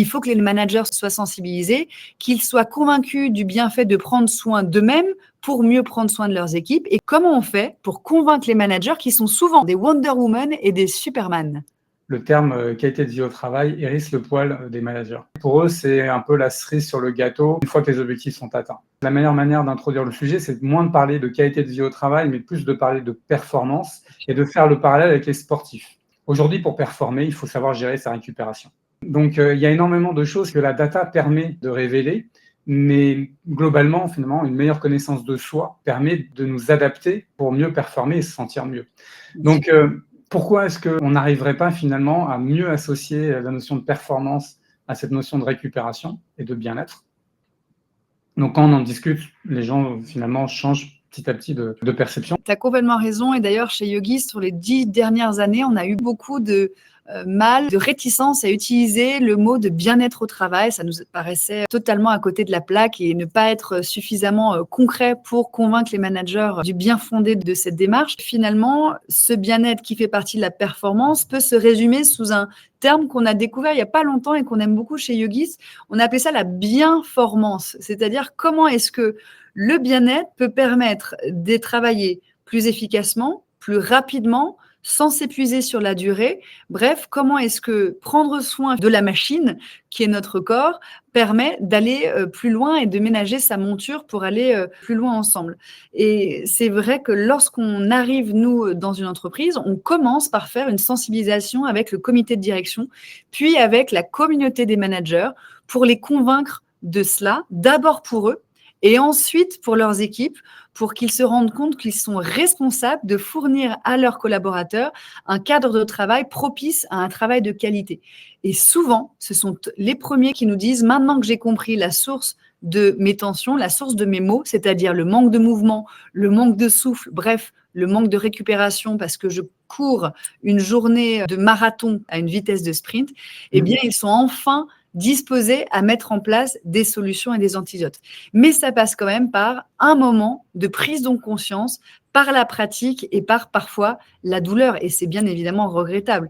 Il faut que les managers soient sensibilisés, qu'ils soient convaincus du bienfait de prendre soin d'eux-mêmes pour mieux prendre soin de leurs équipes. Et comment on fait pour convaincre les managers qui sont souvent des Wonder Woman et des Superman? Le terme qualité de vie au travail hérisse le poil des managers. Pour eux, c'est un peu la cerise sur le gâteau une fois que les objectifs sont atteints. La meilleure manière d'introduire le sujet, c'est moins de parler de qualité de vie au travail, mais plus de parler de performance et de faire le parallèle avec les sportifs. Aujourd'hui, pour performer, il faut savoir gérer sa récupération. Donc, il y a énormément de choses que la data permet de révéler, mais globalement, finalement, une meilleure connaissance de soi permet de nous adapter pour mieux performer et se sentir mieux. Donc, pourquoi est-ce qu'on n'arriverait pas finalement à mieux associer la notion de performance à cette notion de récupération et de bien-être? Donc, quand on en discute, les gens finalement changent petit à petit de perception. Tu as complètement raison. Et d'ailleurs, chez Yogis, sur les 10 dernières années, on a eu beaucoup de mal, de réticence à utiliser le mot de bien-être au travail. Ça nous paraissait totalement à côté de la plaque et ne pas être suffisamment concret pour convaincre les managers du bien fondé de cette démarche. Finalement, ce bien-être qui fait partie de la performance peut se résumer sous un terme qu'on a découvert il n'y a pas longtemps et qu'on aime beaucoup chez Yogis. On a appelé ça la bienformance, c'est-à-dire comment est-ce que le bien-être peut permettre de travailler plus efficacement, plus rapidement, sans s'épuiser sur la durée. Bref, comment est-ce que prendre soin de la machine, qui est notre corps, permet d'aller plus loin et de ménager sa monture pour aller plus loin ensemble. Et c'est vrai que lorsqu'on arrive, nous, dans une entreprise, on commence par faire une sensibilisation avec le comité de direction, puis avec la communauté des managers pour les convaincre de cela, d'abord pour eux, et ensuite pour leurs équipes, pour qu'ils se rendent compte qu'ils sont responsables de fournir à leurs collaborateurs un cadre de travail propice à un travail de qualité. Et souvent, ce sont les premiers qui nous disent, maintenant que j'ai compris la source de mes tensions, la source de mes maux, c'est-à-dire le manque de mouvement, le manque de souffle, bref, le manque de récupération parce que je cours une journée de marathon à une vitesse de sprint, eh bien, ils sont enfin disposés à mettre en place des solutions et des antidotes. Mais ça passe quand même par un moment de prise de conscience, par la pratique et par parfois la douleur. Et c'est bien évidemment regrettable.